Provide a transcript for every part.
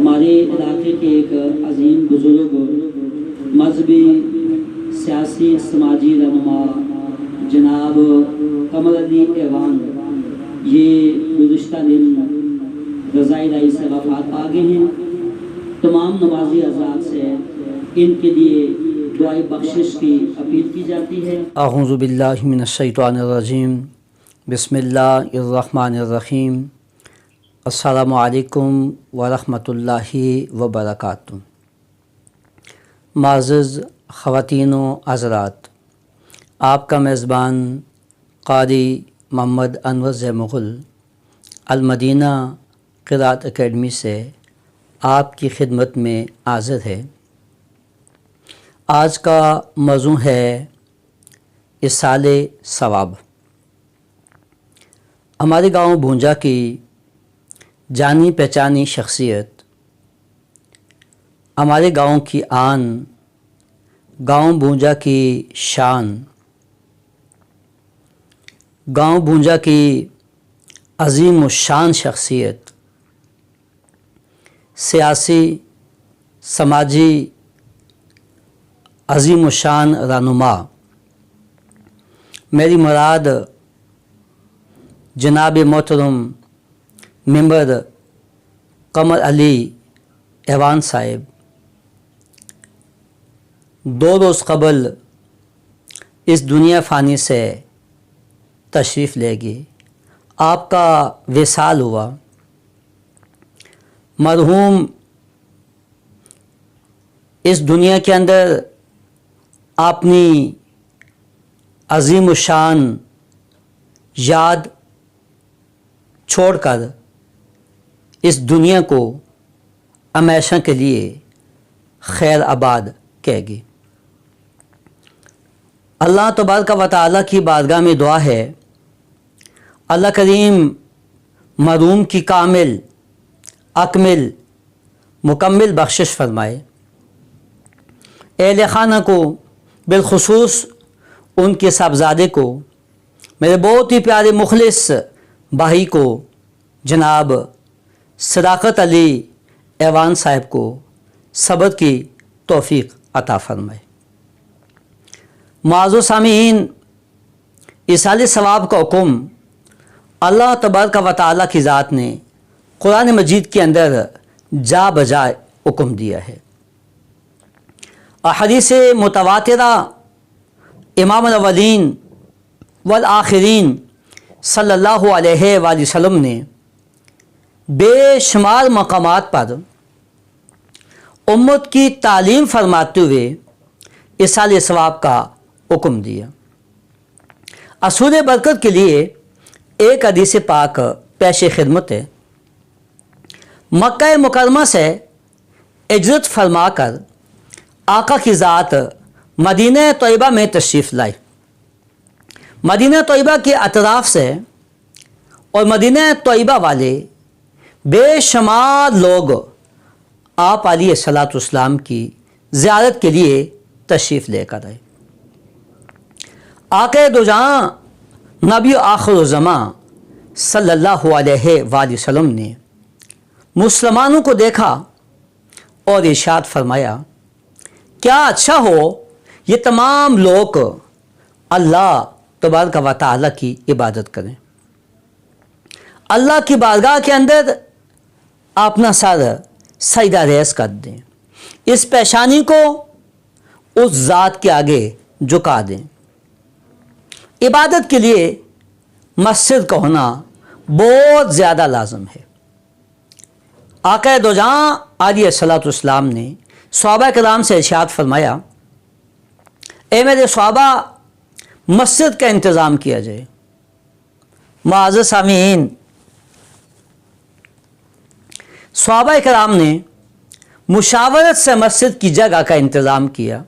ہمارے علاقے کے ایک عظیم بزرگ مذہبی سیاسی سماجی رہنما جناب قمر علی ایوان یہ گزشتہ دن رضاء الہی سے وفات پا گئے ہیں۔ تمام نمازی حضرات سے ان کے لیے دعائے بخشش کی اپیل کی جاتی ہے۔ اعوذ باللہ من الشیطان الرجیم، بسم اللہ الرحمن الرحیم۔ السلام علیکم ورحمۃ اللہ وبرکاتہ۔ معزز خواتین و حضرات، آپ کا میزبان قاری محمد انور ز مغل المدینہ قرأت اکیڈمی سے آپ کی خدمت میں حاضر ہے۔ آج کا موضوع ہے اِصال ثواب۔ ہمارے گاؤں بھونجا کی جانی پہچانی شخصیت، ہمارے گاؤں کی آن، گاؤں بھونجا کی شان، گاؤں بھونجا کی عظیم الشان شخصیت، سیاسی سماجی عظیم الشان رہنما، میری مراد جناب محترم ممبر قمر علی ایوان صاحب 2 روز قبل اس دنیا فانی سے تشریف لے گئی۔ آپ کا وصال ہوا۔ مرحوم اس دنیا کے اندر اپنی عظیم الشان یاد چھوڑ کر اس دنیا کو ہمیشہ کے لیے خیر آباد کہے گی۔ اللہ تبارک و تعالیٰ کی بارگاہ میں دعا ہے، اللہ کریم مرحوم کی کامل اکمل مکمل بخشش فرمائے۔ اہل خانہ کو، بالخصوص ان کے صاحبزادے کو، میرے بہت ہی پیارے مخلص بھائی کو جناب صداقت علی ایوان صاحب کو صبر کی توفیق عطا فرمائے۔ معزز سامعین، اِصال ثواب کا حکم اللہ تبارک و تعالیٰ کی ذات نے قرآن مجید کے اندر جا بجا حکم دیا ہے۔ احادیث متواترہ امام الاولین والآخرین صلی اللہ علیہ وآلہ وسلم نے بے شمار مقامات پر امت کی تعلیم فرماتے ہوئے اِصال ثواب کا حکم دیا۔ حصول برکت کے لیے ایک حدیث پاک پیش خدمت ہے۔ مکہ مکرمہ سے ہجرت فرما کر آقا کی ذات مدینہ طیبہ میں تشریف لائی۔ مدینہ طیبہ کے اطراف سے اور مدینہ طیبہ والے بے شمار لوگ آپ علیہ الصلاۃ والسلام کی زیارت کے لیے تشریف لے کر آئے۔ آقا دو جہاں نبی آخر الزماں صلی اللہ علیہ وآلہ وسلم نے مسلمانوں کو دیکھا اور ارشاد فرمایا، کیا اچھا ہو یہ تمام لوگ اللہ تبارک و تعالیٰ کی عبادت کریں، اللہ کی بارگاہ کے اندر اپنا سر سجدہ ریز کر دیں، اس پیشانی کو اس ذات کے آگے جھکا دیں۔ عبادت کے لیے مسجد کا ہونا بہت زیادہ لازم ہے۔ آقا دو جہاں علیہ الصلاۃ والسلام نے صحابہ کرام سے ارشاد فرمایا، اے میرے صحابہ، مسجد کا انتظام کیا جائے۔ معزز سامعین، صحابہ کرام نے مشاورت سے مسجد کی جگہ کا انتظام کیا۔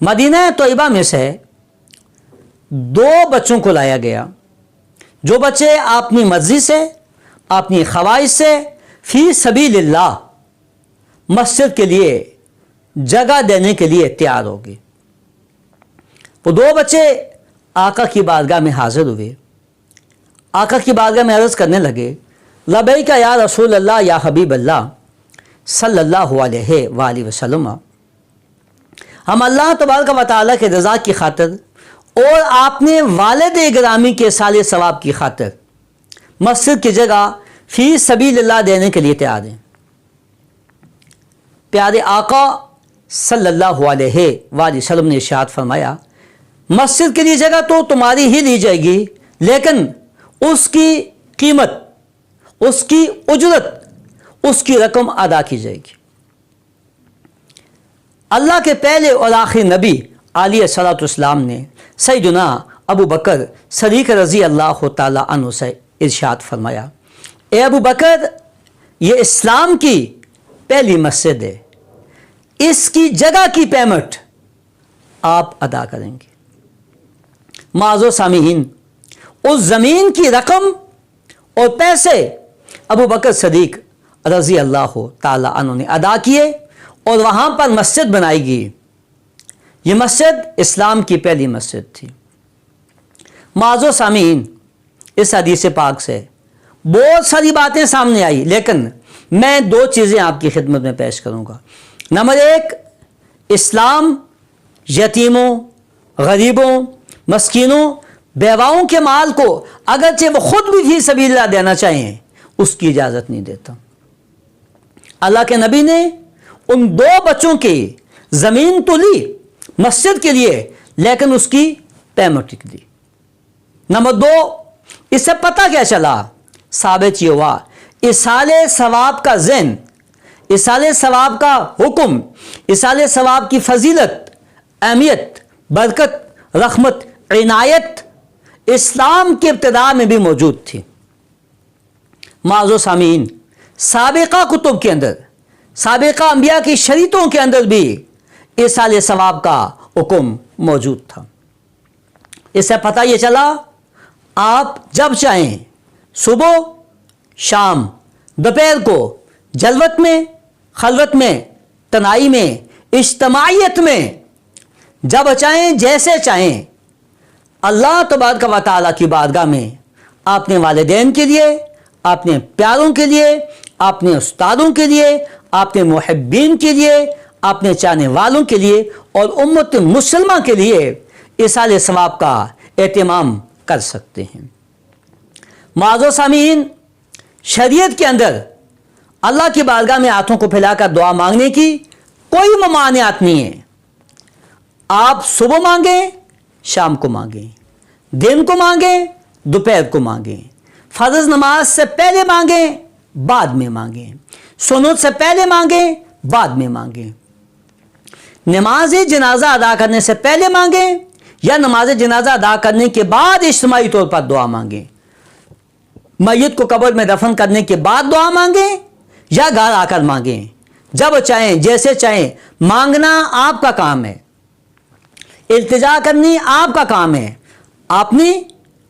مدینہ طیبہ میں سے 2 بچوں کو لایا گیا، جو بچے اپنی مرضی سے، اپنی خواہش سے فی سبیل اللہ مسجد کے لیے جگہ دینے کے لیے تیار ہو گئے۔ وہ 2 بچے آقا کی بارگاہ میں حاضر ہوئے، آقا کی بارگاہ میں عرض کرنے لگے، لبیک یا رسول اللہ یا حبیب اللہ، صلی اللہ علیہ وآلہ وسلم ہم اللہ تبارک و تعالیٰ کے رضا کی خاطر اور آپ نے والد گرامی کے سال ثواب کی خاطر مسجد کی جگہ فی سبیل اللہ دینے کے لیے تیار ہیں۔ پیارے آقا صلی اللہ علیہ وآلہ وسلم نے ارشاد فرمایا مسجد کے لیے جگہ تو تمہاری ہی لی جائے گی، لیکن اس کی قیمت، اس کی اجرت، اس کی رقم ادا کی جائے گی۔ اللہ کے پہلے اور آخری نبی علیہ الصلوۃ والسلام نے سیدنا ابو بکر صدیق رضی اللہ تعالیٰ عنہ سے ارشاد فرمایا، اے ابو بکر، یہ اسلام کی پہلی مسجد ہے، اس کی جگہ کی پیمنٹ آپ ادا کریں گے۔ معزز سامعین، اس زمین کی رقم اور پیسے ابو بکر صدیق رضی اللہ تعالیٰ عنہ نے ادا کیے اور وہاں پر مسجد بنائی گئی۔ یہ مسجد اسلام کی پہلی مسجد تھی۔ معزز سامعین، اس حدیث پاک سے بہت ساری باتیں سامنے آئی، لیکن میں دو چیزیں آپ کی خدمت میں پیش کروں گا۔ نمبر ایک، اسلام یتیموں، غریبوں، مسکینوں، بیواؤں کے مال کو اگرچہ وہ خود بھی فی سبیل اللہ دینا چاہیں اس کی اجازت نہیں دیتا۔ اللہ کے نبی نے ان دو بچوں کی زمین تو لی مسجد کے لیے، لیکن اس کی پیمنٹ دی۔ نمبر دو، اس سے پتہ کیا چلا، ثابت یہ ہوا ایصال ثواب کا ذہن، ایصال ثواب کا حکم، ایصال ثواب کی فضیلت، اہمیت، برکت، رحمت، عنایت اسلام کے ابتدا میں بھی موجود تھی۔ معزز سامعین، سابقہ کتب کے اندر، سابقہ انبیاء کی شریعتوں کے اندر بھی ایصال ثواب کا حکم موجود تھا۔ اس سے پتہ یہ چلا آپ جب چاہیں صبح، شام، دوپہر کو جلوت میں، خلوت میں، تنہائی میں، اجتماعیت میں، جب چاہیں جیسے چاہیں اللہ تبارک و تعالیٰ کی بارگاہ میں اپنے والدین کے لیے، اپنے پیاروں کے لیے، اپنے استادوں کے لیے، اپنے محبین کے لیے، اپنے چاہنے والوں کے لیے اور امت مسلمہ کے لیے ایصال ثواب کا اہتمام کر سکتے ہیں۔ معزز سامعین، شریعت کے اندر اللہ کی بارگاہ میں ہاتھوں کو پھیلا کر دعا مانگنے کی کوئی ممانعت نہیں ہے۔ آپ صبح مانگیں، شام کو مانگیں، دن کو مانگیں، دوپہر کو مانگیں، فرض نماز سے پہلے مانگیں، بعد میں مانگیں، سنت سے پہلے مانگیں، بعد میں مانگیں، نماز جنازہ ادا کرنے سے پہلے مانگیں یا نماز جنازہ ادا کرنے کے بعد اجتماعی طور پر دعا مانگیں، میت کو قبر میں دفن کرنے کے بعد دعا مانگیں یا گھر آ کر مانگیں، جب چاہیں جیسے چاہیں مانگنا آپ کا کام ہے، التجا کرنی آپ کا کام ہے۔ آپ نے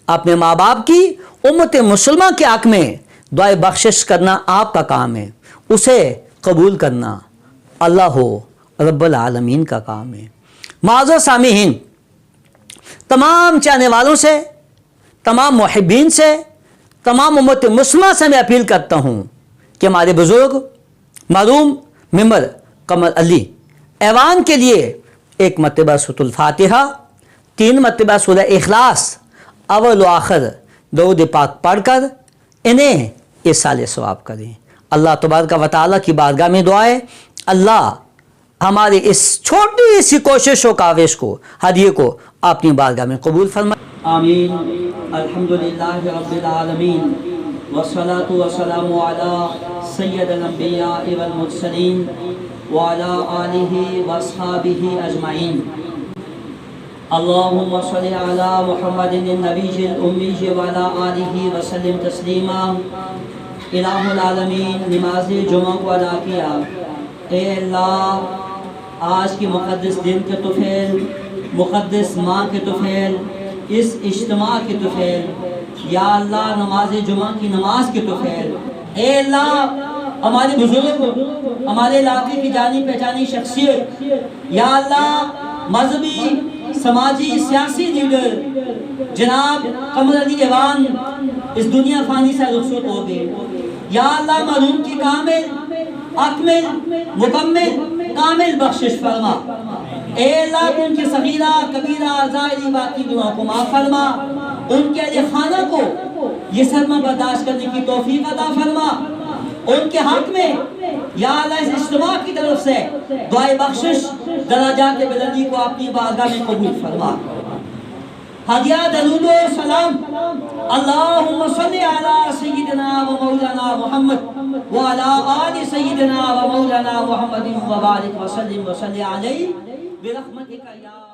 اپنے ماں باپ کی، امت مسلمہ کے حق میں دعائے بخشش کرنا آپ کا کام ہے، اسے قبول کرنا اللہ رب العالمین کا کام ہے۔ معزز سامعین، تمام چاہنے والوں سے، تمام محبین سے، تمام امت مسلمہ سے میں اپیل کرتا ہوں کہ ہمارے بزرگ مرحوم ممبر قمر علی ایوان کے لیے ایک مرتبہ سورۃ الفاتحہ، 3 مرتبہ سورہ اخلاص اول و آخر درود پاک پڑھ کر انہیں ایصال ثواب کریں۔ اللہ تبارک و تعالیٰ کی بارگاہ میں دعا ہے اللہ ہمارے اس چھوٹی سی کوشش و کاوش کو، ہدیے کو اپنی بارگاہ میں قبول فرمائے۔ آمین۔ الحمدللہ رب العالمین والصلاة والسلام علی سید الانبیاء والمرسلین وعلی آلہ واصحابہ اجمعین۔ اللہم صلی علی محمد النبی الامی وعلی آلہ وسلم تسلیما۔ الہ العالمین، نماز جمعہ کو ادا کیا، اے اللہ آج کی مقدس دن کے طفیل، مقدس ماہ کے طفیل، اس اجتماع کے طفیل، یا اللہ نماز جمعہ کی نماز کے طفیل، اے اللہ ہمارے بزرگ، ہمارے علاقے کی جانی پہچانی شخصیت، یا اللہ مذہبی، سماجی، سیاسی لیڈر جناب قمر علی ایوان اس دنیا فانی سے رخصت ہو گئے، یا اللہ مرحوم کی کامل اکمل مکمل کامل بخشش فرما۔ اے اللہ تو ان کے صغیرہ کبیرہ ظاہری باطنی گناہوں کو معاف فرما، ان کے اہل خانہ کو یہ صدمہ برداشت کرنے کی توفیق عطا فرما، ان کے حق میں یا اللہ اس اجتماع کی طرف سے دعائے بخشش درجات بلندی کو اپنی بارگاہ میں قبول فرما۔ ہدیہ درود و سلام اللہم صلی علی سیدنا و مولانا محمد وعلی آل سیدنا و مولانا محمد وبارک وسلم وصلی علیہ برحمتک یا